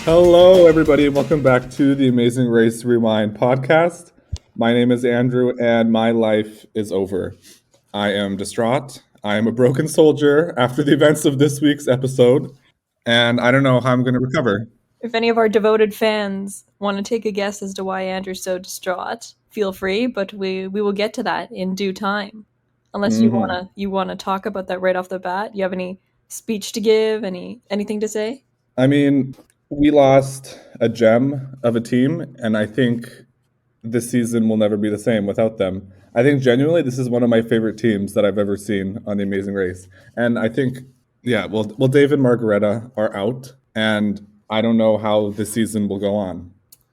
Hello, everybody, and welcome back to the Amazing Race Rewind podcast. My name is Andrew, and my life is over. I am distraught. I am a broken soldier after the events of this week's episode, and I don't know how I'm going to recover. If any of our devoted fans want to take a guess as to why Andrew's so distraught, feel free, but we will get to that in due time. Unless you wanna talk about that right off the bat. You have any speech to give, anything to say? I mean, we lost a gem of a team, and I think this season will never be the same without them. I think genuinely this is one of my favorite teams that I've ever seen on The Amazing Race. And I think, well, Dave and Margareta are out, and I don't know how this season will go on.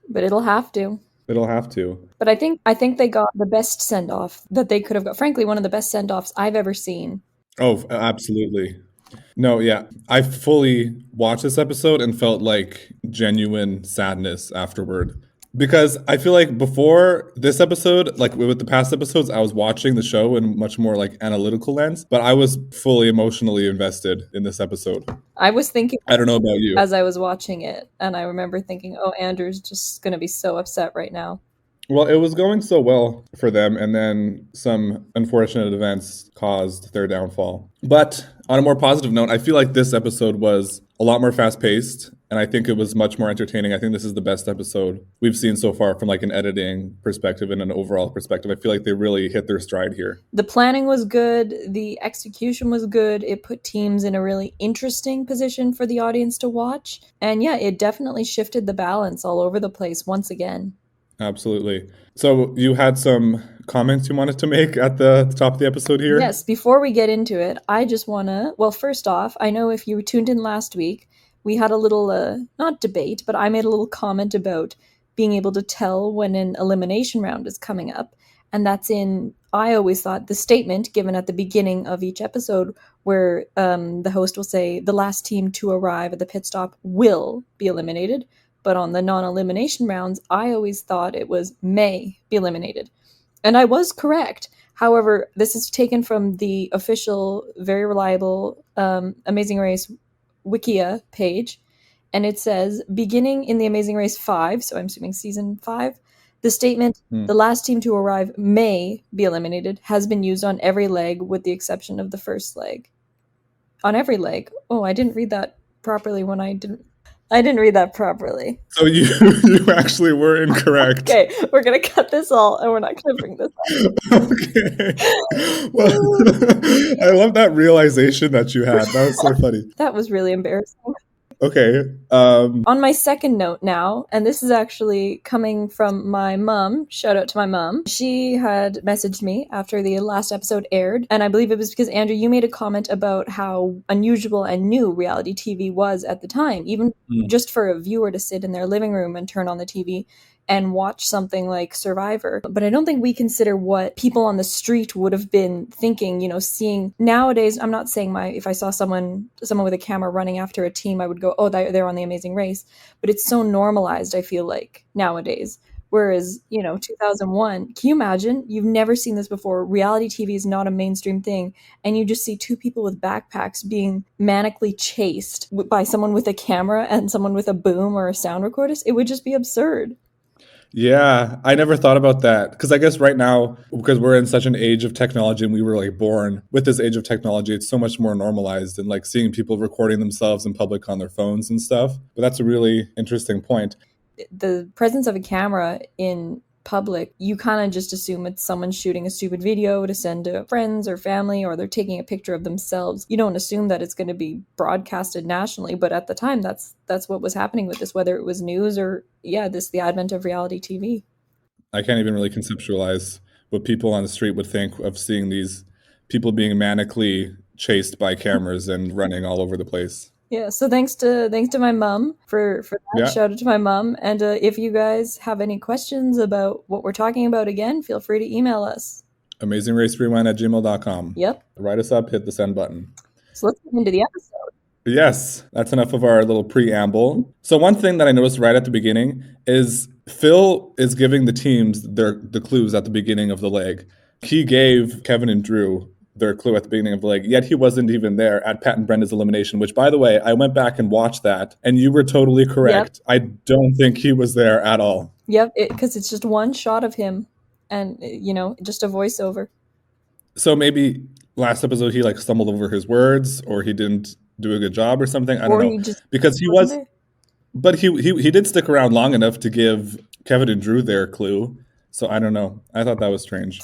But it'll have to. It'll have to. But I think they got the best send-off that they could have got. Frankly, one of the best send-offs I've ever seen. Oh, absolutely. No, yeah. I fully watched this episode and felt like genuine sadness afterward. Because I feel like before this episode, like with the past episodes, I was watching the show in much more like analytical lens, but I was fully emotionally invested in this episode. I was thinking, I don't know about you, as I was watching it, and I remember thinking, oh, Andrew's just going to be so upset right now. Well, it was going so well for them, and then some unfortunate events caused their downfall. But on a more positive note, I feel like this episode was a lot more fast-paced, and I think it was much more entertaining. I think this is the best episode we've seen so far from like an editing perspective and an overall perspective. I feel like they really hit their stride here. The planning was good. The execution was good. It put teams in a really interesting position for the audience to watch. And yeah, it definitely shifted the balance all over the place once again. Absolutely. So you had some comments you wanted to make at the top of the episode here? Yes, before we get into it, I just want to, well, first off, I know if you tuned in last week, we had a little, not debate, but I made a little comment about being able to tell when an elimination round is coming up. And that's I always thought the statement given at the beginning of each episode where the host will say, the last team to arrive at the pit stop will be eliminated. But on the non-elimination rounds, I always thought it was may be eliminated. And I was correct. However, this is taken from the official, very reliable Amazing Race Wikia page. And it says, beginning in the Amazing Race 5, so I'm assuming season 5, the statement, the last team to arrive may be eliminated, has been used on every leg with the exception of the first leg. On every leg. Oh, I didn't read that properly when I didn't read that properly. So you actually were incorrect. Okay, we're going to cut this all and we're not going to bring this up. Okay. Well, I love that realization that you had. That was so funny. That was really embarrassing. Okay. On my second note now, and this is actually coming from my mom, shout out to my mom. She had messaged me after the last episode aired, and I believe it was because, Andrew, you made a comment about how unusual and new reality TV was at the time, even just for a viewer to sit in their living room and turn on the TV and watch something like Survivor. But I don't think we consider what people on the street would have been thinking, seeing nowadays. I'm not saying if I saw someone with a camera running after a team, I would go, oh, they're on The Amazing Race. But it's so normalized, I feel like, nowadays. Whereas, 2001, can you imagine? You've never seen this before. Reality TV is not a mainstream thing. And you just see two people with backpacks being manically chased by someone with a camera and someone with a boom or a sound recorder. It would just be absurd. Yeah, I never thought about that because I guess right now, because we're in such an age of technology and we were like born with this age of technology, it's so much more normalized and like seeing people recording themselves in public on their phones and stuff. But that's a really interesting point. The presence of a camera in public, you kind of just assume it's someone shooting a stupid video to send to friends or family, or they're taking a picture of themselves. You don't assume that it's going to be broadcasted nationally, but at the time that's what was happening with this, whether it was news or the advent of reality TV. I can't even really conceptualize what people on the street would think of seeing these people being manically chased by cameras and running all over the place. Yeah, so thanks to my mom for that. Yeah. Shout out to my mom. And if you guys have any questions about what we're talking about, again, feel free to email us. AmazingRaceRewind@gmail.com. Yep. Write us up, hit the send button. So let's get into the episode. Yes, that's enough of our little preamble. So one thing that I noticed right at the beginning is Phil is giving the teams the clues at the beginning of the leg. He gave Kevin and Drew their clue at the beginning of the leg, yet he wasn't even there at Pat and Brenda's elimination, which, by the way, I went back and watched that, and you were totally Yep. correct. I don't think he was there at all. Yep, because it's just one shot of him and, just a voiceover. So maybe last episode he like stumbled over his words, or he didn't do a good job or something. I don't Or know. he just Because he wasn't was, there. but he did stick around long enough to give Kevin and Drew their clue. So I don't know. I thought that was strange.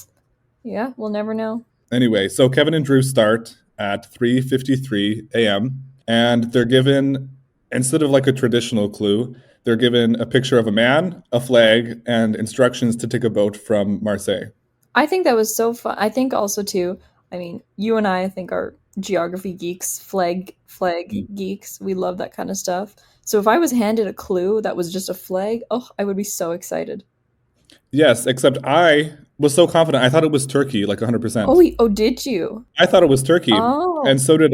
Yeah, we'll never know. Anyway, so Kevin and Drew start at 3:53 a.m. and they're given, instead of like a traditional clue, they're given a picture of a man, a flag, and instructions to take a boat from Marseille. I think that was so fun. I think also too, you and I think are geography geeks, flag geeks. We love that kind of stuff. So if I was handed a clue that was just a flag, oh, I would be so excited. Yes, except I was so confident. I thought it was Turkey, like 100%. Oh, did you? I thought it was Turkey, Oh, and so did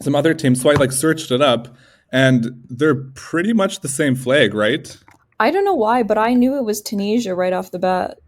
some other teams. So I like searched it up, and they're pretty much the same flag, right? I don't know why, but I knew it was Tunisia right off the bat.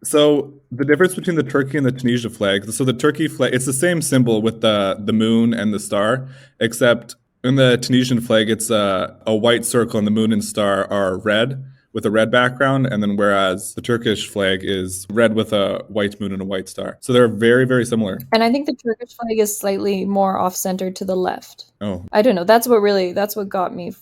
So the difference between the Turkey and the Tunisia flag. So the Turkey flag, it's the same symbol with the moon and the star, except in the Tunisian flag, it's a white circle, and the moon and star are red with a red background, and then whereas the Turkish flag is red with a white moon and a white star. So they're very, very similar. And I think the Turkish flag is slightly more off-center to the left. Oh, I don't know. That's what got me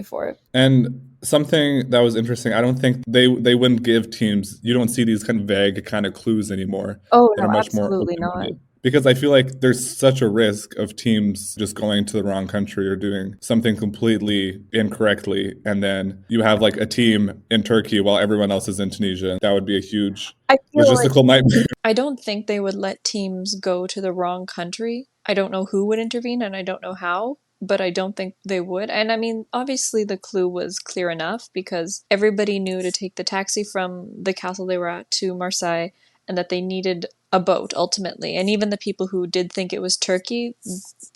for it. and something that was interesting, I don't think they wouldn't give teams, you don't see these kind of vague kind of clues anymore Oh that no, are much more absolutely not. open-ended. Because I feel like there's such a risk of teams just going to the wrong country or doing something completely incorrectly, and then you have like a team in Turkey while everyone else is in Tunisia. That would be a huge I feel like logistical nightmare. I don't think they would let teams go to the wrong country. I don't know who would intervene and I don't know how, but I don't think they would. And I mean, obviously the clue was clear enough because everybody knew to take the taxi from the castle they were at to Marseille and that they needed a boat ultimately. And even the people who did think it was Turkey,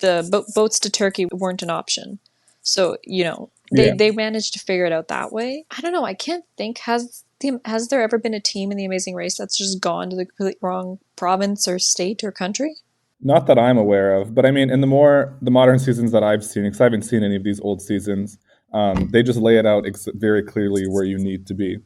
the boats to Turkey weren't an option. So, Yeah. they managed to figure it out that way. I don't know. I can't think. Has there ever been a team in the Amazing Race that's just gone to the complete wrong province or state or country? Not that I'm aware of, but I mean, in the modern seasons that I've seen, because I haven't seen any of these old seasons, they just lay it out very clearly where you need to be.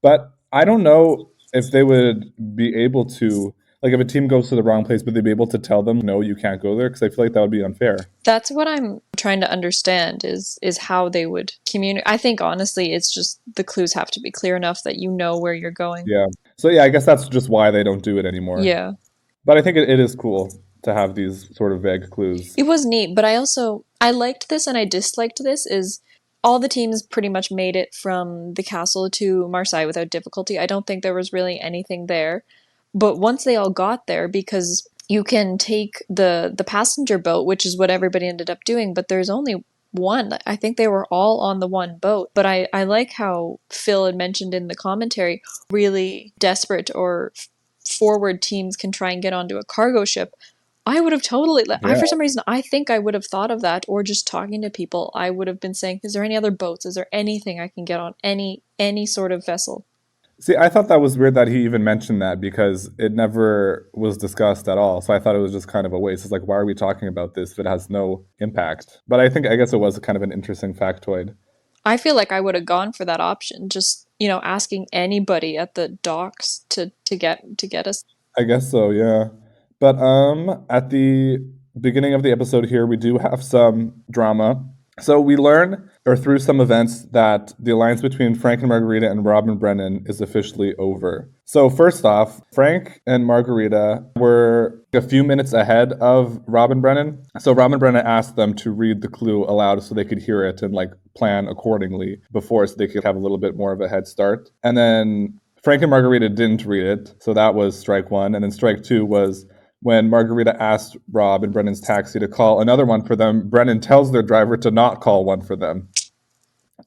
But I don't know if they would be able to, like, if a team goes to the wrong place, would they be able to tell them, no, you can't go there? Because I feel like that would be unfair. That's what I'm trying to understand is how they would communicate. I think honestly, it's just the clues have to be clear enough that you know where you're going. Yeah. So yeah, I guess that's just why they don't do it anymore. Yeah. But I think it is cool to have these sort of vague clues. It was neat, but I liked this and I disliked this is all the teams pretty much made it from the castle to Marseille without difficulty. I don't think there was really anything there. But once they all got there, because you can take the passenger boat, which is what everybody ended up doing, but there's only one. I think they were all on the one boat. But I like how Phil had mentioned in the commentary, really desperate or forward teams can try and get onto a cargo ship. I would have totally, for some reason, I think I would have thought of that, or just talking to people, I would have been saying, is there any other boats? Is there anything I can get on? Any sort of vessel? See, I thought that was weird that he even mentioned that because it never was discussed at all. So I thought it was just kind of a waste. It's like, why are we talking about this if it has no impact? But I guess it was kind of an interesting factoid. I feel like I would have gone for that option, just, asking anybody at the docks to get us. I guess so, yeah. But at the beginning of the episode here, we do have some drama. So we learn, or through some events, that the alliance between Frank and Margarita and Rob and Brennan is officially over. So first off, Frank and Margarita were a few minutes ahead of Rob and Brennan. So Rob and Brennan asked them to read the clue aloud so they could hear it and like plan accordingly before, so they could have a little bit more of a head start. And then Frank and Margarita didn't read it, so that was strike one. And then strike two was when Margarita asked Rob and Brennan's taxi to call another one for them. Brennan tells their driver to not call one for them.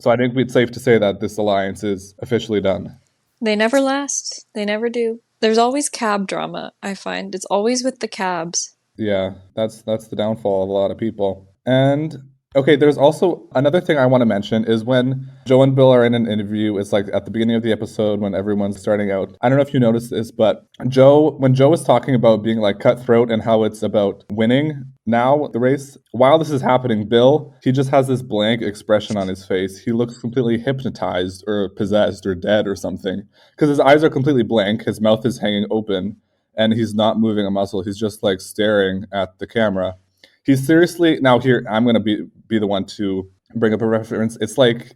So I think it's safe to say that this alliance is officially done. They never last. They never do. There's always cab drama, I find. It's always with the cabs. Yeah, that's the downfall of a lot of people. And Okay, there's also another thing I want to mention is when Joe and Bill are in an interview, it's like at the beginning of the episode when everyone's starting out. I don't know if you noticed this, but when Joe was talking about being like cutthroat and how it's about winning now the race, while this is happening, Bill, he just has this blank expression on his face. He looks completely hypnotized or possessed or dead or something because his eyes are completely blank, his mouth is hanging open, and he's not moving a muscle. He's just like staring at the camera. He's seriously now here. I'm going to be the one to bring up a reference. It's like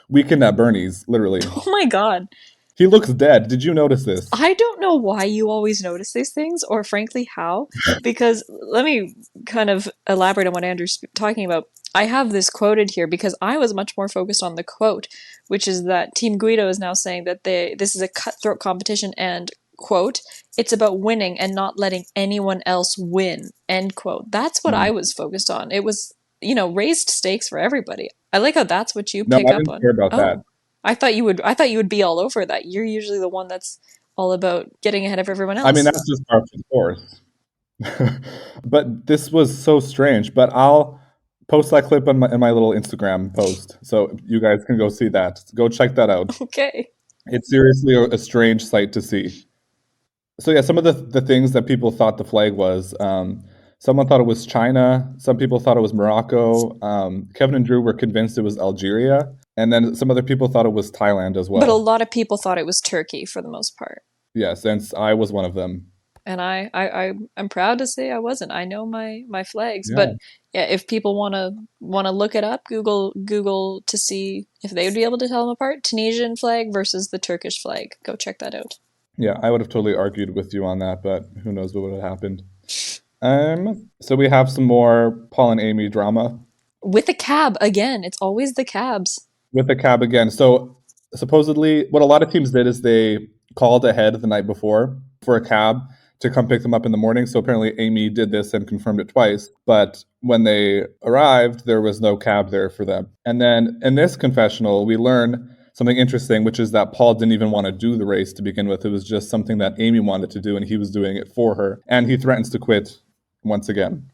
Weekend at Bernie's, literally. Oh my god. He looks dead. Did you notice this? I don't know why you always notice these things, or frankly, how. Because let me kind of elaborate on what Andrew's talking about. I have this quoted here because I was much more focused on the quote, which is that Team Guido is now saying that this is a cutthroat competition and, quote, it's about winning and not letting anyone else win, end quote. That's what I was focused on. It was, raised stakes for everybody. I like how that's what you No, pick I up didn't on. care about that. Oh, I thought you would. I thought you would be all over that. You're usually the one that's all about getting ahead of everyone I mean, else. that's just par for the course. But this was so strange. But I'll post that clip in my little Instagram post, so you guys can go see that. Go check that out. Okay. It's seriously a strange sight to see. So yeah, some of the things that people thought the flag was. Someone thought it was China. Some people thought it was Morocco. Kevin and Drew were convinced it was Algeria, and then some other people thought it was Thailand as But a well. lot of people thought it was Turkey for the most part. Yeah, since I was one of them. And I'm proud to say I wasn't. I know my flags. Yeah, But yeah, if people wanna look it up, Google to see if they would be able to tell them apart. Tunisian flag versus the Turkish flag. Go check that out. yeah, I would have totally argued with you on that, but who knows what would have happened. So we have some more Paul and Amy drama With a cab again. It's always the cabs. with the cab again. So supposedly, what a lot of teams did is they called ahead the night before for a cab to come pick them up in the morning. So apparently, Amy did this and confirmed it twice. But when they arrived, there was no cab there for them. And then in this confessional, we learn something interesting, which is that Paul didn't even want to do the race to begin with. It was just something that Amy wanted to do, and he was doing it for her. And he threatens to quit once again.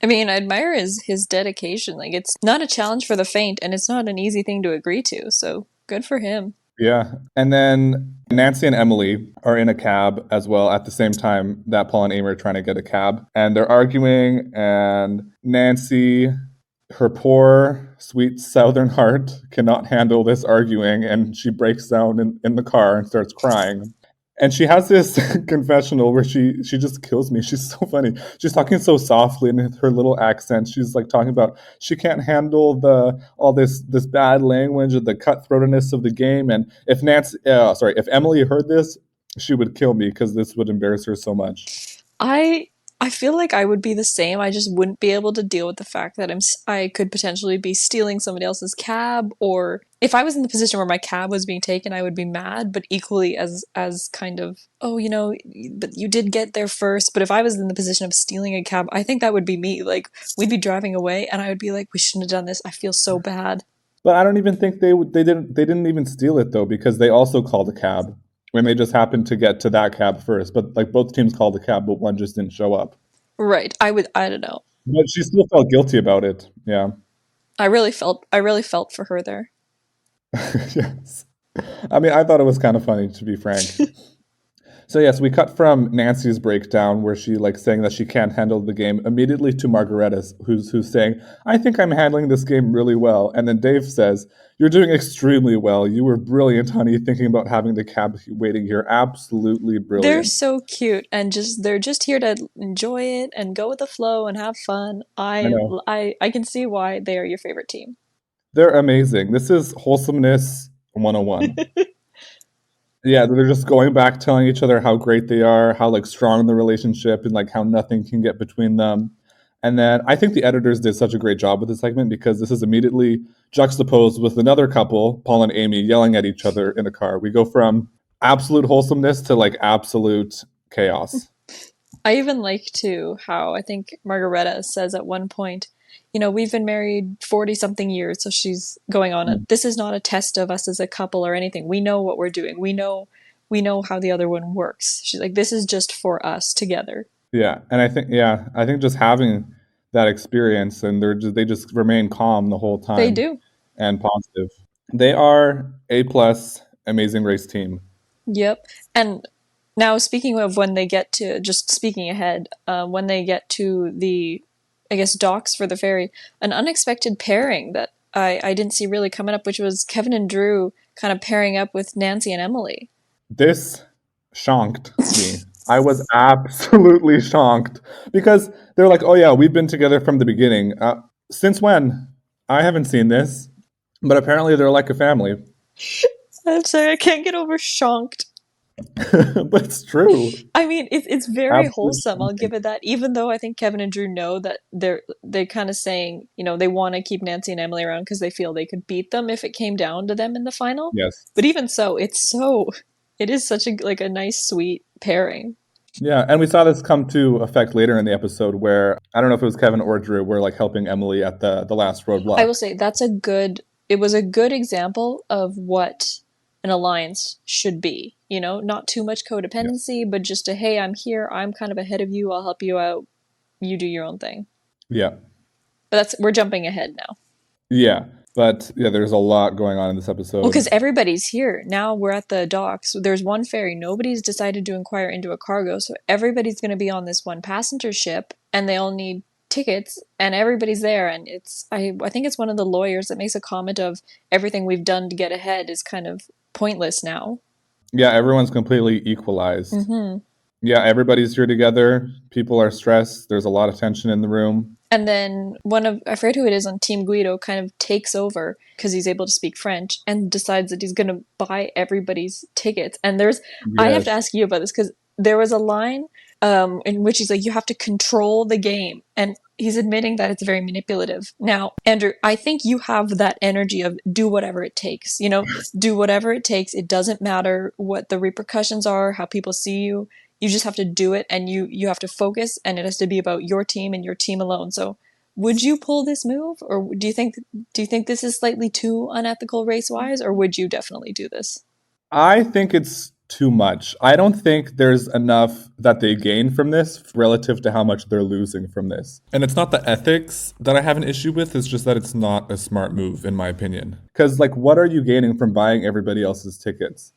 I mean, I admire his dedication. Like, it's not a challenge for the faint, and it's not an easy thing to agree to. So good for him. Yeah. And then Nancy and Emily are in a cab as well at the same time that Paul and Amy are trying to get a cab. And they're arguing, and Nancy, her poor, sweet southern heart, cannot handle this arguing, and she breaks down in the car and starts crying. And she has this confessional where she just kills me. She's so funny. She's talking so softly in her little accent. She's like talking about she can't handle the all this bad language or the cutthroatness of the game. And if Emily heard this, she would kill me because this would embarrass her so much. I I feel like I would be the same. I just wouldn't be able to deal with the fact that I could potentially be stealing somebody else's cab, or if I was in the position where my cab was being taken, I would be mad, but equally as kind of, oh, but you did get there first. But if I was in the position of stealing a cab, I think that would be me. Like, we'd be driving away and I would be like, we shouldn't have done this. I feel so bad. But I don't even think they didn't even steal it though because they also called a cab when they just happened to get to that cab first. But like both teams called a cab, but one just didn't show up. Right. I don't know. But she still felt guilty about it. Yeah. I really felt for her there. Yes. I mean, I thought it was kind of funny to be frank. So yes, we cut from Nancy's breakdown where she like saying that she can't handle the game immediately to Margaretta's who's saying, "I think I'm handling this game really well." And then Dave says, "You're doing extremely well. You were brilliant, honey, thinking about having the cab waiting here. Absolutely They're brilliant." so cute and they're just here to enjoy it and go with the flow and have fun. I I know. I can see why they are your favorite team. They're amazing. This is wholesomeness 101. Yeah, they're just going back telling each other how great they are, how like strong the relationship and like how nothing can get between them. And then I think the editors did such a great job with this segment because this is immediately juxtaposed with another couple, Paul and Amy, yelling at each other in a car. We go from absolute wholesomeness to like absolute chaos. I even like too how I think Margareta says at one point, we've been married 40 something years, so she's going on it. Mm. This is not a test of us as a couple or anything. We know what we're doing. We know how the other one works. She's like, this is just for us together. Yeah, and I think just having that experience, and they just remain calm the whole They time do. and positive. They are A plus amazing race team. Yep. And now, speaking of when they get to, just speaking ahead, when they get to the, I guess, docks for the ferry, an unexpected pairing that I didn't see really coming up, which was Kevin and Drew kind of pairing up with Nancy and Emily. This shocked me. I was absolutely shocked because they're like, "Oh yeah, we've been together from the beginning." Since when? I haven't seen this, but apparently they're like a family. I'm sorry, I can't get over shocked. But it's true. I mean, it's very Absolutely wholesome. I'll shocking. give it that. Even though I think Kevin and Drew know that they kind of saying, they want to keep Nancy and Emily around because they feel they could beat them if it came down to them in the final. Yes. But even so, it is such a nice sweet pairing. Yeah, and we saw this come to effect later in the episode where I don't know if it was Kevin or Drew were like helping Emily at the last I will roadblock. say that's a good. It was a good example of what an alliance should be. Not too much Yeah. codependency, but just a hey, I'm here. I'm kind of ahead of you. I'll help you out. You do your own thing. Yeah. But we're jumping ahead now. Yeah. But yeah, there's a lot going on in this Well, episode. because everybody's here. Now we're at the docks. So there's one ferry. Nobody's decided to inquire into a cargo. So everybody's going to be on this one passenger ship and they all need tickets and everybody's there. And I think it's one of the lawyers that makes a comment of everything we've done to get ahead is kind of pointless now. Yeah, everyone's completely equalized. Mm-hmm. Yeah, everybody's here together. People are stressed. There's a lot of tension in the room. And then I forget who it is on Team Guido, kind of takes over because he's able to speak French and decides that he's going to buy everybody's tickets. And I have to Yes. ask you about this because there was a line in which he's like, you have to control the game. And he's admitting that it's very manipulative. Now, Andrew, I think you have that energy of do whatever it takes, do whatever it takes. It doesn't matter what the repercussions are, how people see you. You just have to do it, and you have to focus, and it has to be about your team and your team alone. So would you pull this move, or do you think this is slightly too unethical race wise, or would you definitely do this? I think it's too much. I don't think there's enough that they gain from this relative to how much they're losing from this. And it's not the ethics that I have an issue with, it's just that it's not a smart move, in my opinion. Because, like, what are you gaining from buying everybody else's tickets?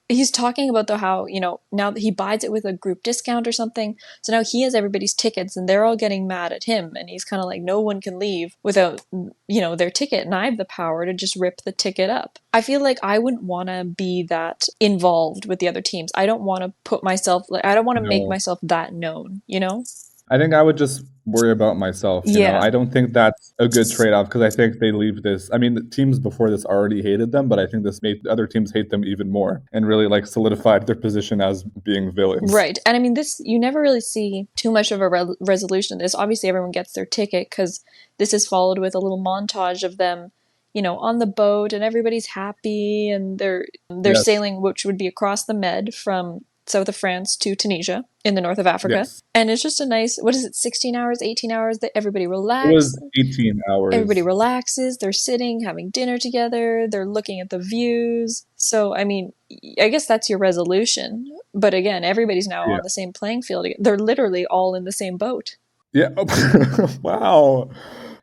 He's talking about how now that he buys it with a group discount or something, so now he has everybody's tickets and they're all getting mad at him, and he's kind of like, no one can leave without their ticket, and I have the power to just rip the ticket up. I feel like I wouldn't want to be that involved with the other teams. I don't want to I don't want to make No. myself that known. I think I would just worry about myself. Yeah. I don't think that's a good trade off because I think they leave this. I mean, the teams before this already hated them, but I think this made other teams hate them even more and really like solidified their position as being villains. Right. And I mean, this, you never really see too much of a resolution of this. Obviously, everyone gets their ticket because this is followed with a little montage of them, on the boat, and everybody's happy, and they're Yes. sailing, which would be across the Med from south of France to Tunisia in the north of Africa. Yes. And it's just a nice, what is it, 16 hours, 18 hours that It was 18 everybody hours. relaxes, they're sitting, having dinner together, they're looking at the views. So, I mean, I guess that's your resolution. But again, everybody's now Yeah. on the same playing field. They're literally all in the same boat. Yeah. Wow.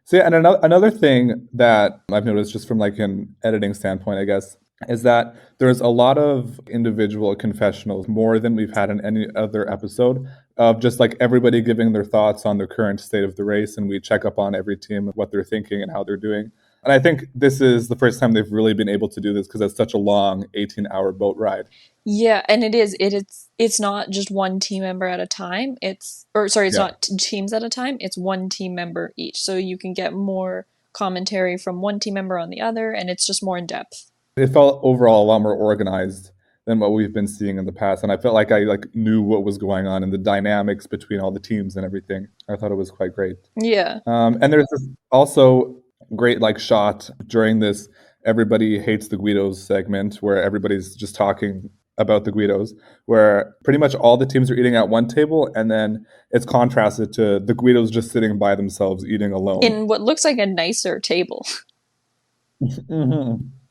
So yeah, and another thing that I've noticed just from like an editing standpoint, I guess, is that there's a lot of individual confessionals, more than we've had in any other episode, of just like everybody giving their thoughts on the current state of the race, and we check up on every team, what they're thinking and how they're doing. And I think this is the first time they've really been able to do this because it's such a long 18-hour boat ride. Yeah, and it's not just one team member at a time. It's Yeah. not teams at a time. It's one team member each. So you can get more commentary from one team member on the other, and it's just more in depth. It felt overall a lot more organized than what we've been seeing in the past, and I felt like I like knew what was going on and the dynamics between all the teams and everything. I thought it was quite great. Yeah. And there's this also great like shot during this everybody hates the guidos segment where everybody's just talking about the guidos, where pretty much all the teams are eating at one table, and then it's contrasted to the guidos just sitting by themselves eating alone. In what looks like a nicer table.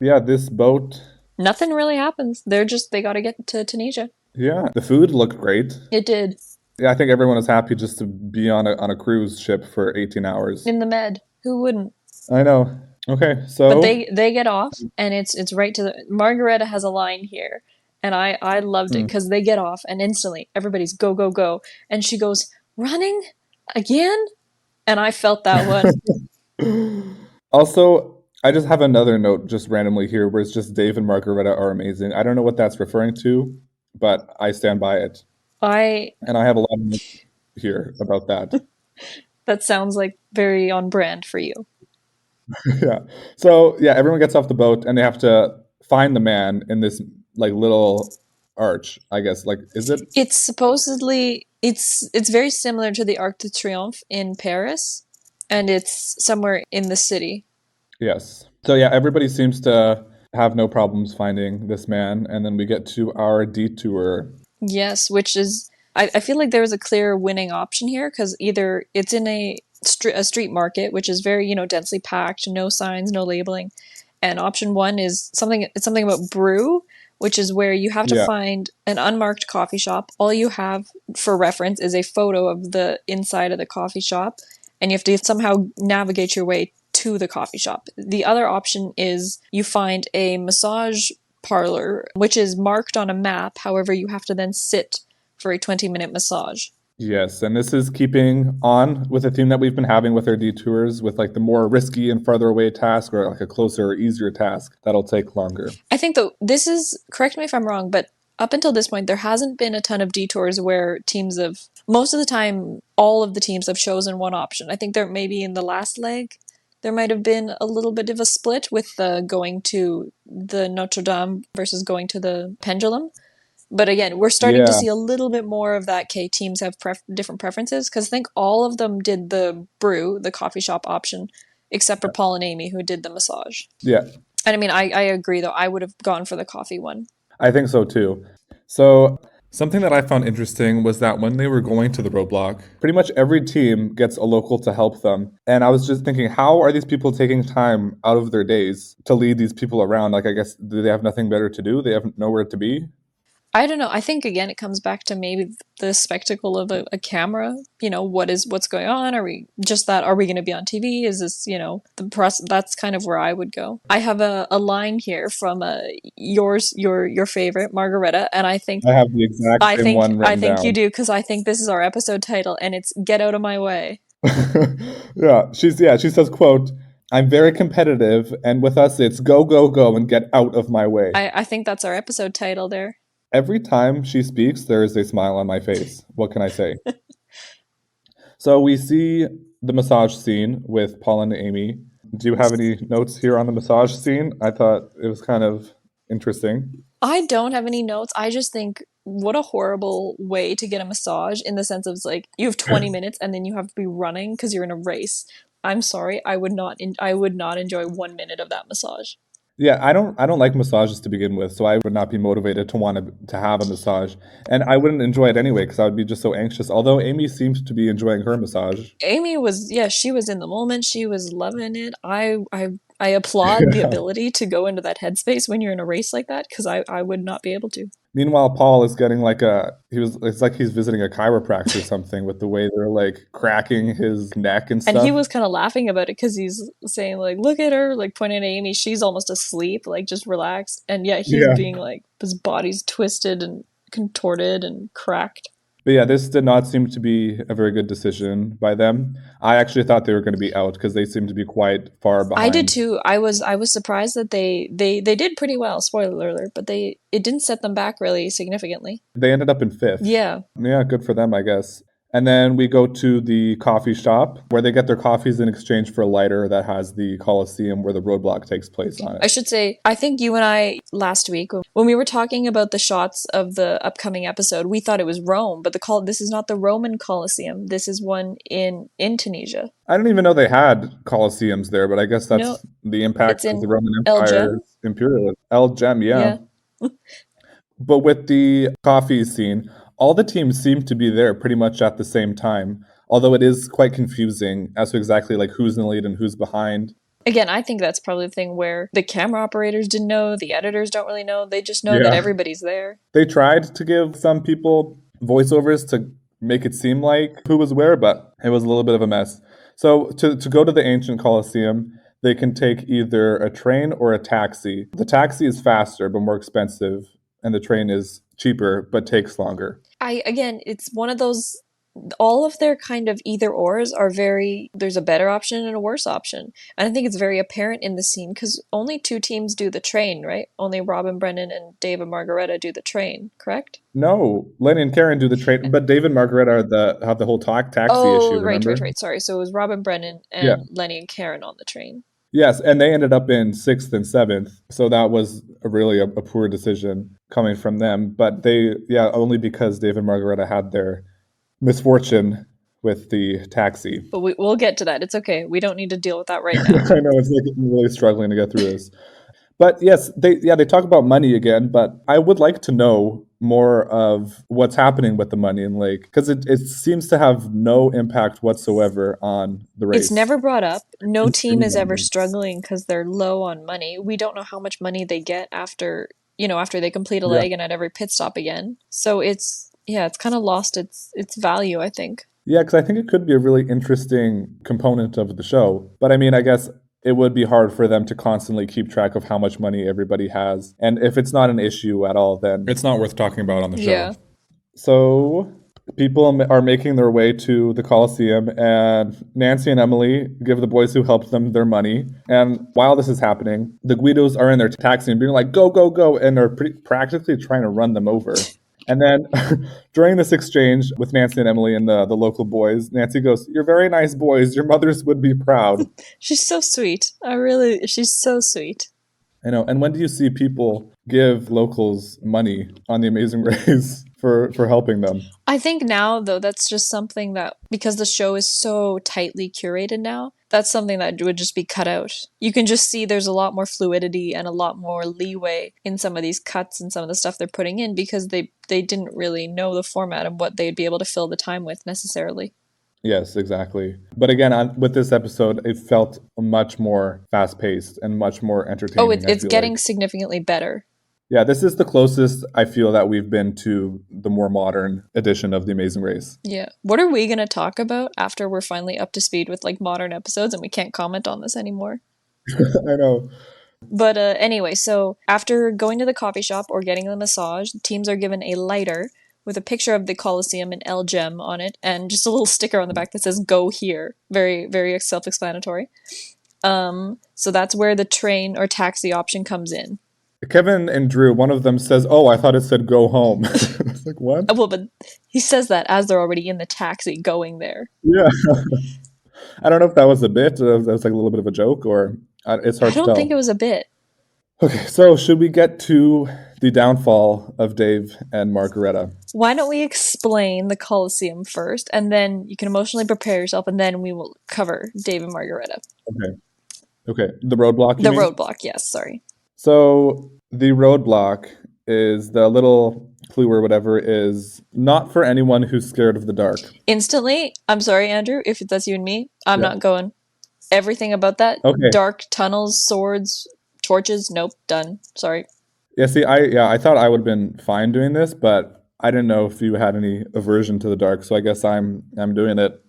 Yeah, this boat. Nothing really happens. They got to get to Tunisia. Yeah, the food looked great. It did. Yeah, I think everyone was happy just to be on a cruise ship for 18 hours. In the med. Who wouldn't? I know. Okay, But so they get off, and it's right to the. Margareta has a line here, and I loved it hmm. because they get off, and instantly everybody's go go go, and she goes running again, and I felt that one. Also, I just have another note just randomly here where it's just Dave and Margareta are amazing. I don't know what that's referring to, but I stand by it. I And I have a lot of notes here about that. That sounds like very on brand for you. Yeah. So, yeah, everyone gets off the boat and they have to find the man in this like little arch, I guess. Like, is it? It's supposedly it's very similar to the Arc de Triomphe in Paris, and it's somewhere in the city. Yes. So, yeah, everybody seems to have no problems finding this man. And then we get to our detour. Yes, which is I feel like there was a clear winning option here because either it's in a street market, which is very densely packed, no signs, no labeling, and option one is something about brew, which is where you have to Yeah. find an unmarked coffee shop. All you have for reference is a photo of the inside of the coffee shop, and you have to somehow navigate your way to the coffee shop. The other option is you find a massage parlor, which is marked on a map. However, you have to then sit for a 20-minute massage. Yes, and this is keeping on with the theme that we've been having with our detours, with like the more risky and farther away task, or like a closer or easier task that'll take longer. I think though this is, correct me if I'm wrong, but up until this point there hasn't been a ton of detours where teams have, most of the time all of the teams have chosen one option. I think there maybe in the last leg there might have been a little bit of a split with the going to the Notre Dame versus going to the Pendulum. But again, we're starting to Yeah, see a little bit more of that. Okay, teams have different preferences because I think all of them did the brew, the coffee shop option, except for Paul and Amy who did the massage. yeah, And I mean, I agree though. I would have gone for the coffee one. I think so too. So, something that I found interesting was that when they were going to the roadblock, pretty much every team gets a local to help them. And I was just thinking, how are these people taking time out of their days to lead these people around? Like, I guess, do they have nothing better to do? They have nowhere to be? I don't know. I think again it comes back to maybe the spectacle of a camera. What's going on? Are we just that? Are we going to be on TV? Is this the press? That's kind of where I would go. I have a line here from your favorite Margareta, and I have the exact same one I written think you down. do because I think this is our episode title, and it's "Get Out of My Way." Yeah, she says, quote, I'm very competitive, and with us it's go, go, go, and get out of my way. I think that's our episode title there. Every time she speaks, there is a smile on my face. What can I say? So we see the massage scene with Paul and Amy. Do you have any notes here on the massage scene? I thought it was kind of interesting. I don't have any notes. I just think what a horrible way to get a massage in the sense of like you have 20 minutes and then you have to be running because you're in a race. I'm sorry, I would not enjoy 1 minute of that massage. Yeah, I don't like massages to begin with, so I would not be motivated to want to have a massage, and I wouldn't enjoy it anyway because I would be just so anxious. Although Amy seems to be enjoying her massage. Amy was, yeah, she was in the moment. She was loving it. I applaud the Yeah. ability to go into that headspace when you're in a race like that because I would not be able to. Meanwhile, Paul is getting like it's like he's visiting a chiropractor or something with the way they're like cracking his neck and And he stuff. was kind of laughing about it because he's saying like, "Look at her!" Like pointing at Amy, she's almost asleep, like just relaxed. And yeah, he's Yeah. being like, his body's twisted and contorted and cracked. But yeah, this did not seem to be a very good decision by them. I actually thought they were going to be out because they seemed to be quite far I did behind. too. I was surprised that they did pretty well. Spoiler alert, but it didn't set them back really significantly. They ended up in fifth. Yeah. Yeah, good for them, I guess. And then we go to the coffee shop where they get their coffees in exchange for a lighter that has the Coliseum where the roadblock takes place on I it. should say, I think you and I last week, when we were talking about the shots of the upcoming episode, we thought it was Rome, but this is not the Roman Colosseum. This is one in Tunisia. I didn't even know they had Colosseums there, but I guess No, that's the impact it's of the in Roman El Empire's Gem. imperialism. El Gem, yeah. Yeah. But with the coffee scene, all the teams seem to be there pretty much at the same time. Although it is quite confusing as to exactly like who's in the lead and who's behind. Again, I think that's probably the thing where the camera operators didn't know, the editors don't really know. They just know that Yeah. everybody's there. They tried to give some people voiceovers to make it seem like who was where, but it was a little bit of a mess. So to go to the ancient Colosseum, they can take either a train or a taxi. The taxi is faster but more expensive, and the train is cheaper but takes longer. Again, it's one of those, all of their kind of either ors are very, there's a better option and a worse option. And I think it's very apparent in the scene because only two teams do the train, right? Only Robin Brennan and Dave and Margareta do the train, correct? No, Lenny and Karen do the train, but Dave and Margaret have the whole taxi issue. Oh, right, Remember? right, right. Sorry. So it was Robin Brennan Yeah. and Lenny and Karen on the train. Yes, and they ended up in 6th and 7th, so that was really a poor decision coming from them. But only because Dave and Margareta had their misfortune with the taxi. But we'll get to that. It's okay. We don't need to deal with that right now. I know, it's like I'm really struggling to get through this. But yes, they talk about money again, but I would like to know more of what's happening with the money in Lake, because it seems to have no impact whatsoever on the race. It's never brought up. No team is ever struggling because they're low on money. We don't know how much money they get after they complete a leg and at every pit stop again. So it's kind of lost its value, I think. Yeah, because I think it could be a really interesting component of the show. But I mean, I guess it would be hard for them to constantly keep track of how much money everybody has. And if it's not an issue at all, then it's not worth talking about on the show. Yeah. So people are making their way to the Coliseum, and Nancy and Emily give the boys who helped them their money. And while this is happening, the guidos are in their taxi and being like, go, go, go, and they're practically trying to run them over. And then during this exchange with Nancy and Emily and the local boys, Nancy goes, "You're very nice boys. Your mothers would be proud." She's so sweet. She's so sweet. I know. And when do you see people give locals money on The Amazing Race for helping them? I think now, though, that's just something that, because the show is so tightly curated now, that's something that would just be cut out. You can just see there's a lot more fluidity and a lot more leeway in some of these cuts and some of the stuff they're putting in because they didn't really know the format and what they'd be able to fill the time with necessarily. Yes, exactly. But again, with this episode, it felt much more fast-paced and much more entertaining. Oh, it's getting significantly better. Yeah, this is the closest I feel that we've been to the more modern edition of The Amazing Race. Yeah. What are we going to talk about after we're finally up to speed with like modern episodes and we can't comment on this anymore? I know. But anyway, so after going to the coffee shop or getting a massage, teams are given a lighter with a picture of the Colosseum and El Gem on it and just a little sticker on the back that says "Go here." Very, very self-explanatory. So that's where the train or taxi option comes in. Kevin and Drew, one of them says, "Oh, I thought it said go home." It's like, what? Well, but he says that as they're already in the taxi going there. Yeah. I don't know if that was a bit. That was like a little bit of a joke, or it's hard to tell. I don't think it was a bit. Okay, so should we get to the downfall of Dave and Margareta? Why don't we explain the Colosseum first, and then you can emotionally prepare yourself, and then we will cover Dave and Margareta. Okay. The roadblock, you mean? Roadblock, yes, sorry. So the roadblock is the little clue or whatever is not for anyone who's scared of the dark. Instantly, I'm sorry, Andrew, if that's you and me, I'm not going. Everything about that, dark tunnels, swords, torches, nope, done. Sorry. Yeah, see, I thought I would have been fine doing this, but I didn't know if you had any aversion to the dark, so I guess I'm doing it.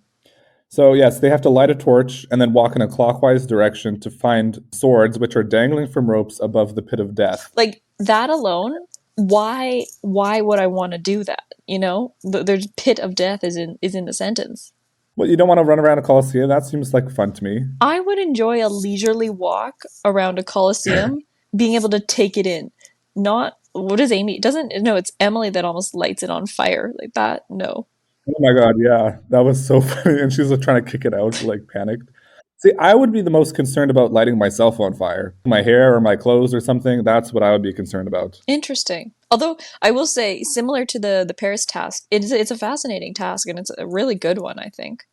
So yes, they have to light a torch and then walk in a clockwise direction to find swords which are dangling from ropes above the pit of death. Like, that alone, why would I want to do that? You know? There's pit of death is in the sentence. Well, you don't want to run around a Colosseum? That seems like fun to me. I would enjoy a leisurely walk around a Colosseum, being able to take it in. Not, what is Amy? It's Emily that almost lights it on fire. Like that, no. Oh my God, yeah. That was so funny. And she's like trying to kick it out, like panicked. See, I would be the most concerned about lighting myself on fire. My hair or my clothes or something, that's what I would be concerned about. Interesting. Although, I will say, similar to the Paris task, it's a fascinating task, and it's a really good one, I think.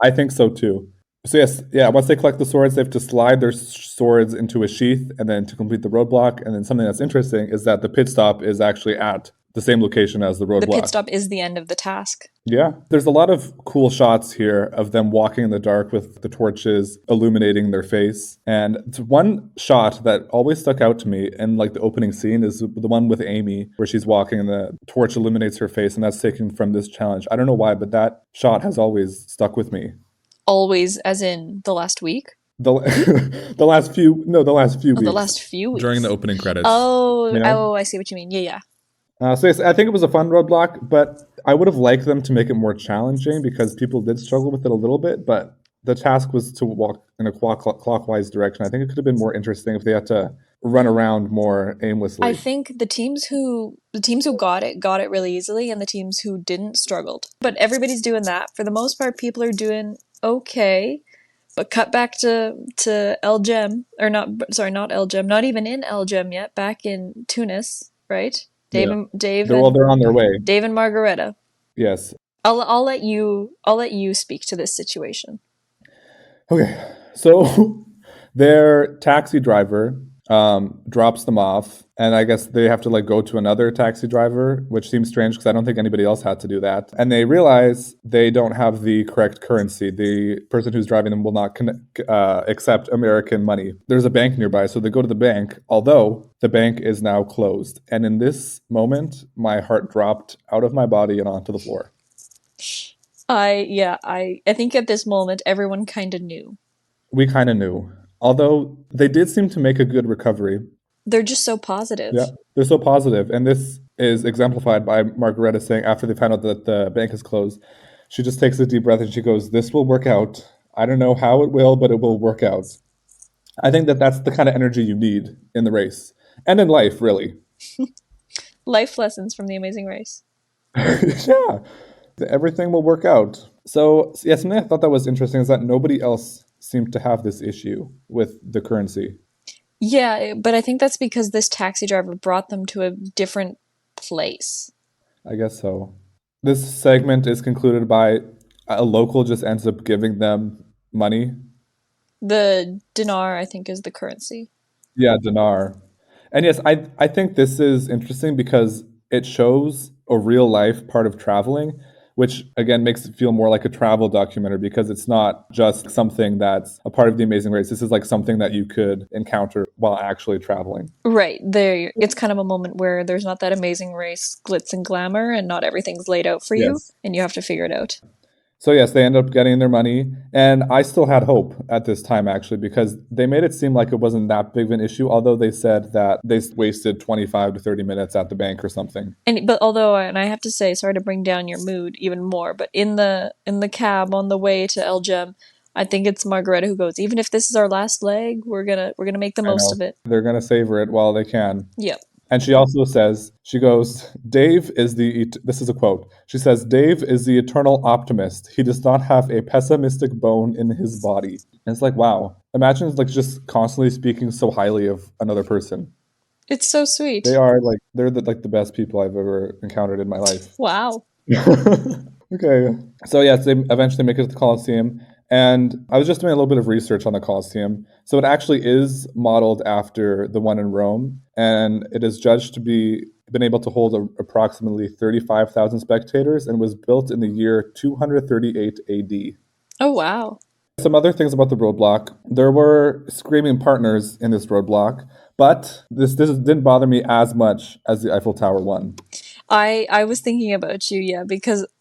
I think so too. So yes, once they collect the swords, they have to slide their swords into a sheath, and then to complete the roadblock. And then something that's interesting is that the pit stop is actually at the same location as the The pit roadblock. stop is the end of the task. Yeah, there's a lot of cool shots here of them walking in the dark with the torches illuminating their face. And one shot that always stuck out to me in like the opening scene is the one with Amy where she's walking and the torch illuminates her face, and that's taken from this challenge. I don't know why, but that shot has always stuck with me. Always, as in the last week? The the last few weeks. The last few weeks. During the opening credits. Oh, I see what you mean. Yeah. So yes, I think it was a fun roadblock, but I would have liked them to make it more challenging because people did struggle with it a little bit. But the task was to walk in a clockwise direction. I think it could have been more interesting if they had to run around more aimlessly. I think the teams who got it really easily, and the teams who didn't struggled. But everybody's doing that. For the most part, people are doing okay. But cut back to El Gem, or not El Gem, not even in El Gem yet, back in Tunis, right? Dave Yeah. and Dave. They're on their way. Dave and Margareta. Yes. I'll let you speak to this situation. Okay. So their taxi driver drops them off, and I guess they have to like go to another taxi driver, which seems strange because I don't think anybody else had to do that. And they realize they don't have the correct currency. The person who's driving them will not accept American money. There's a bank nearby, so they go to the bank, although the bank is now closed. And in this moment, my heart dropped out of my body and onto the floor. I think at this moment everyone kind of knew. We kind of knew. Although they did seem to make a good recovery. They're just so positive. Yeah, they're so positive. And this is exemplified by Margareta saying after they found out that the bank is closed, she just takes a deep breath and she goes, "This will work out. I don't know how it will, but it will work out." I think that that's the kind of energy you need in the race and in life, really. Life lessons from The Amazing Race. Yeah, everything will work out. So, yeah, something I thought that was interesting is that nobody else seemed to have this issue with the currency. Yeah, but I think that's because this taxi driver brought them to a different place. I guess so. This segment is concluded by a local just ends up giving them money. The dinar, I think, is the currency. Yeah, dinar. And yes, I think this is interesting because it shows a real life part of traveling, which again makes it feel more like a travel documentary because it's not just something that's a part of The Amazing Race. This is like something that you could encounter while actually traveling. Right. There, it's kind of a moment where there's not that amazing race glitz and glamour and not everything's laid out for you, and you have to figure it out. So yes, they end up getting their money, and I still had hope at this time actually because they made it seem like it wasn't that big of an issue, although they said that they wasted 25 to 30 minutes at the bank or something. And I have to say, sorry to bring down your mood even more, but in the cab on the way to El Gem, I think it's Margareta who goes, "Even if this is our last leg, we're gonna make the most of it." They're gonna savor it while they can. Yep. And she also says, she goes, this is a quote. She says, "Dave is the eternal optimist. He does not have a pessimistic bone in his body." And it's like, wow. Imagine like just constantly speaking so highly of another person. It's so sweet. They're the best people I've ever encountered in my life. Wow. Okay. So yes, they eventually make it to the Colosseum. And I was just doing a little bit of research on the Colosseum. So it actually is modeled after the one in Rome. And it is judged to been able to hold approximately 35,000 spectators and was built in the year 238 AD. Oh, wow. Some other things about the roadblock. There were screaming partners in this roadblock, but this didn't bother me as much as the Eiffel Tower one. I was thinking about you, yeah,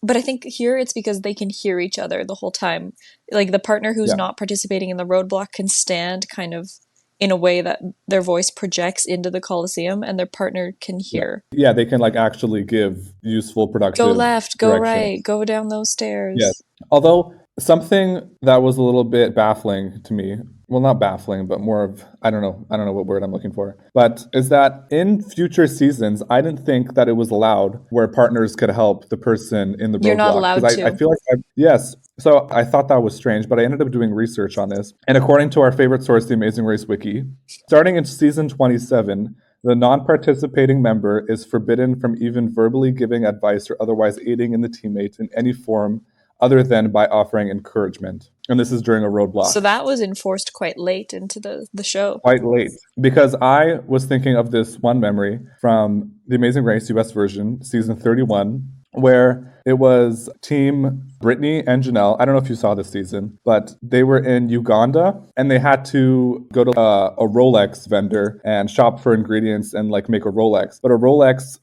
but I think here it's because they can hear each other the whole time. Like the partner who's not participating in the roadblock can stand kind of in a way that their voice projects into the Colosseum and their partner can hear. Yeah, they can like actually give useful, productive go left, go direction. right, go down those stairs. Yes. Although something that was a little bit baffling to me, well, not baffling, but more of, I don't know what word I'm looking for, but is that in future seasons, I didn't think that it was allowed where partners could help the person in the roadblock. You're not allowed to. I feel like, yes. So I thought that was strange, but I ended up doing research on this. And according to our favorite source, the Amazing Race Wiki, starting in season 27, the non-participating member is forbidden from even verbally giving advice or otherwise aiding in the teammates in any form other than by offering encouragement. And this is during a roadblock. So that was enforced quite late into the show. Quite late. Because I was thinking of this one memory from The Amazing Race US version, season 31, where it was Team Brittany and Janelle. I don't know if you saw this season, but they were in Uganda and they had to go to a Rolex vendor and shop for ingredients and like make a Rolex. But a Rolex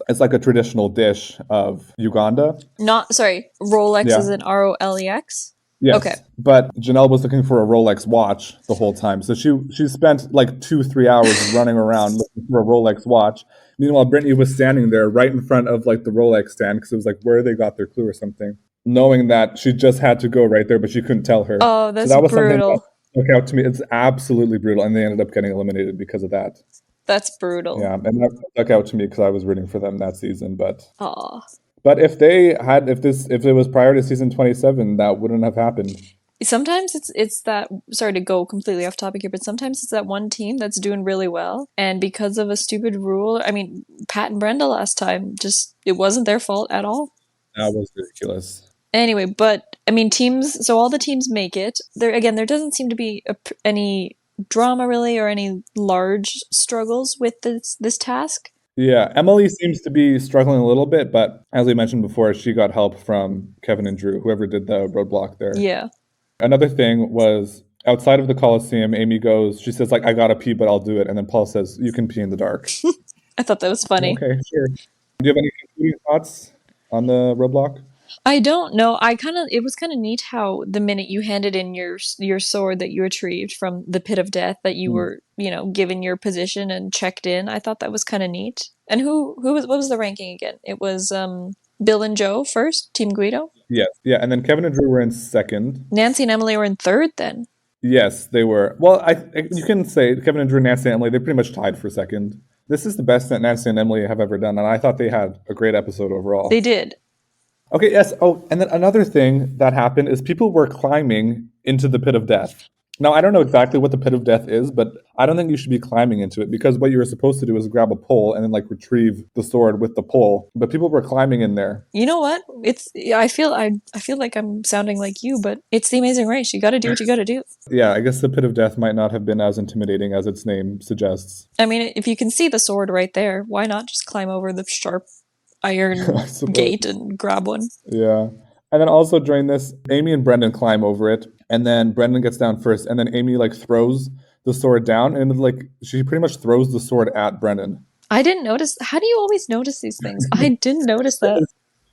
it's like a traditional dish of Uganda. Rolex is an ROLEX? Yes. Okay. But Janelle was looking for a Rolex watch the whole time. So she spent like 2-3 hours running around looking for a Rolex watch. Meanwhile, Brittany was standing there right in front of like the Rolex stand because it was like where they got their clue or something, knowing that she just had to go right there, but she couldn't tell her. Oh, that's so that was brutal. Something that stuck out to me. It's absolutely brutal. And they ended up getting eliminated because of that. That's brutal. Yeah. And that stuck out to me because I was rooting for them that season. But Aw. But if it was prior to season 27, that wouldn't have happened. Sometimes it's that, sorry to go completely off topic here, but sometimes it's that one team that's doing really well, and because of a stupid rule, I mean, Pat and Brenda last time, just, it wasn't their fault at all. That was ridiculous. Anyway, but, I mean, so all the teams make it. There doesn't seem to be any drama, really, or any large struggles with this task. Yeah, Emily seems to be struggling a little bit, but as we mentioned before, she got help from Kevin and Drew, whoever did the roadblock there. Yeah. Another thing was outside of the Coliseum, Amy goes, she says, like, I gotta pee, but I'll do it. And then Paul says, you can pee in the dark. I thought that was funny. Okay, sure. Do you have any concluding thoughts on the roadblock? I don't know. It was kind of neat how the minute you handed in your sword that you retrieved from the pit of death, that you were, given your position and checked in. I thought that was kind of neat. And what was the ranking again? It was Bill and Joe first, Team Guido. Yes, yeah, and then Kevin and Drew were in second. Nancy and Emily were in third then. Yes, they were. Well, you can say Kevin and Drew, Nancy and Emily, they pretty much tied for second. This is the best that Nancy and Emily have ever done, and I thought they had a great episode overall. They did. Okay, yes. Oh, and then another thing that happened is people were climbing into the pit of death. Now, I don't know exactly what the pit of death is, but I don't think you should be climbing into it, because what you were supposed to do is grab a pole and then like retrieve the sword with the pole. But people were climbing in there. You know what? I feel like I'm sounding like you, but it's The Amazing Race. You got to do what you got to do. Yeah, I guess the pit of death might not have been as intimidating as its name suggests. I mean, if you can see the sword right there, why not just climb over the sharp iron gate and grab one? Yeah. And then also during this, Amy and Brendan climb over it, and then Brendan gets down first, and then Amy like throws the sword down, and like she pretty much throws the sword at Brendan. I didn't notice. How do you always notice these things? I didn't notice that.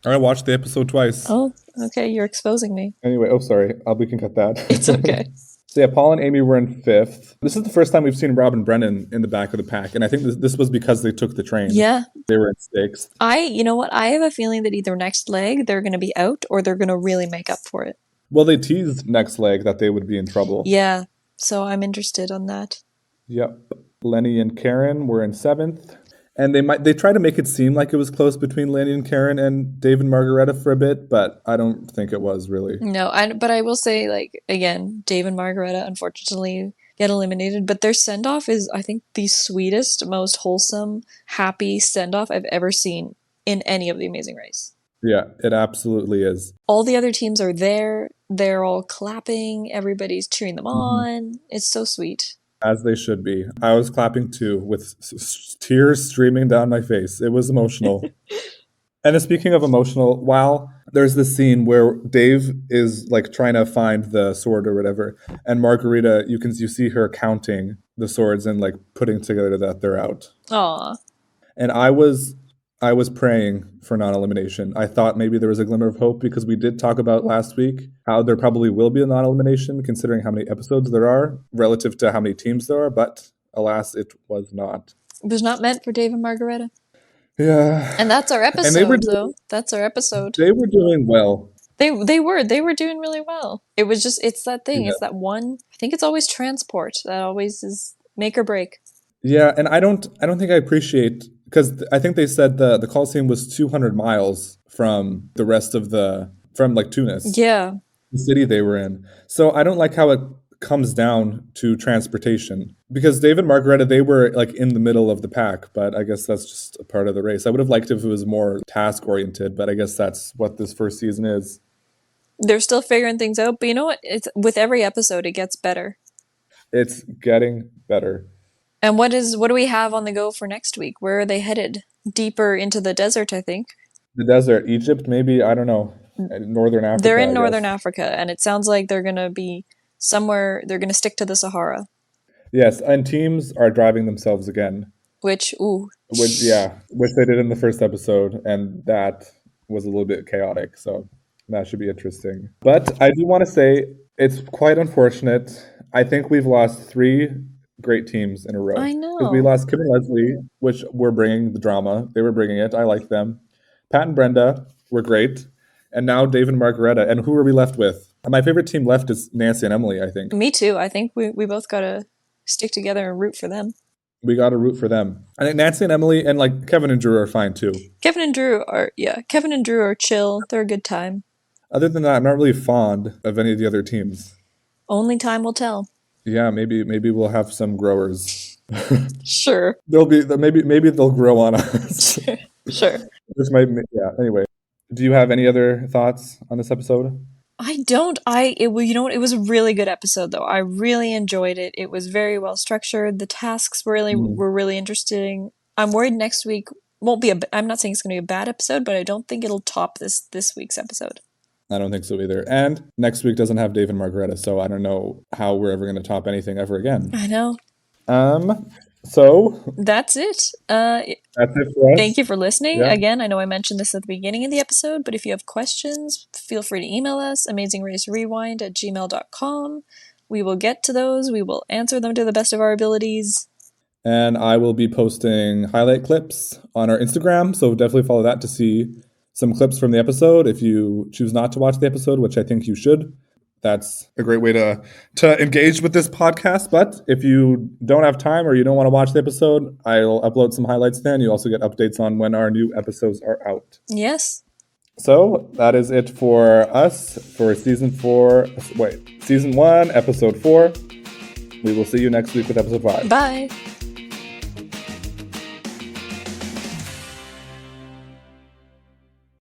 I watched the episode twice. Oh, okay. You're exposing me. Anyway, sorry. We can cut that. It's okay. So yeah, Paul and Amy were in fifth. This is the first time we've seen Rob and Brendan in the back of the pack, and I think this was because they took the train. Yeah. They were in sixth. You know what? I have a feeling that either next leg they're going to be out, or they're going to really make up for it. Well, they teased next leg that they would be in trouble. Yeah, so I'm interested on that. Yep. Lenny and Karen were in seventh. And they try to make it seem like it was close between Lenny and Karen and Dave and Margareta for a bit, but I don't think it was really. No, but I will say, like, again, Dave and Margareta unfortunately get eliminated, but their send-off is, I think, the sweetest, most wholesome, happy send-off I've ever seen in any of The Amazing Race. Yeah, it absolutely is. All the other teams are there. They're all clapping. Everybody's cheering them on. It's so sweet. As they should be. I was clapping too, with tears streaming down my face. It was emotional. And speaking of emotional, while there's this scene where Dave is like trying to find the sword or whatever, and Margarita, you see her counting the swords and like putting together that they're out. Aw. And I was praying for non-elimination. I thought maybe there was a glimmer of hope, because we did talk about last week how there probably will be a non-elimination considering how many episodes there are relative to how many teams there are, but alas, it was not. It was not meant for Dave and Margareta. Yeah. And that's our episode, though. That's our episode. They were doing well. They were doing really well. It was just, it's that thing. Yeah. It's that one, I think it's always transport. That always is make or break. Yeah, and I don't think I appreciate, because I think they said the Coliseum was 200 miles from the rest of from like Tunis. Yeah. The city they were in. So I don't like how it comes down to transportation, because Dave and Margareta, they were like in the middle of the pack, but I guess that's just a part of the race. I would have liked if it was more task oriented, but I guess that's what this first season is. They're still figuring things out, but you know what? It's with every episode it gets better. It's getting better. And what do we have on the go for next week? Where are they headed? Deeper into the desert, I think. The desert, Egypt, maybe, I don't know. Northern Africa, They're in I northern guess. Africa, and it sounds like they're going to be somewhere, they're going to stick to the Sahara, Yes, and teams are driving themselves again. which, ooh. Which they did in the first episode, and that was a little bit chaotic. So that should be interesting. But I do want to say it's quite unfortunate. I think we've lost 3 great teams in a row I because we know. lost Kim and Leslie, which were bringing the drama. They were bringing it. I liked them. Pat and Brenda were great, and now Dave and Margareta. And who are we left with? My favorite team left is Nancy and Emily. I think Me too. I think we both got to stick together and root for them. we got to root for them. I think Nancy and Emily and like Kevin and Drew are fine too. Kevin and Drew are chill. They're a good time. Other than that, I'm not really fond of any of the other teams. Only time will tell. Yeah, maybe we'll have some growers. Sure. They'll be maybe they'll grow on us. Sure. This might yeah. Anyway, do you have any other thoughts on this episode? I don't. You know what? It was a really good episode, though. I really enjoyed it. It was very well structured. The tasks were really interesting. I'm worried next week won't be I'm not saying it's going to be a bad episode, but I don't think it'll top this week's episode. I don't think so either. And next week doesn't have Dave and Margareta, so I don't know how we're ever going to top anything ever again. I know. So that's it. That's it for us. Thank you for listening. Yeah. Again, I know I mentioned this at the beginning of the episode, but if you have questions, feel free to email us, amazingracerewind@gmail.com. We will get to those. We will answer them to the best of our abilities. And I will be posting highlight clips on our Instagram, so definitely follow that to see some clips from the episode if you choose not to watch the episode, which I think you should. That's a great way to engage with this podcast. But if you don't have time or you don't want to watch the episode, I'll upload some highlights then. You also get updates on when our new episodes are out. Yes. So that is it for us for season 1, episode 4. We will see you next week with episode 5. Bye.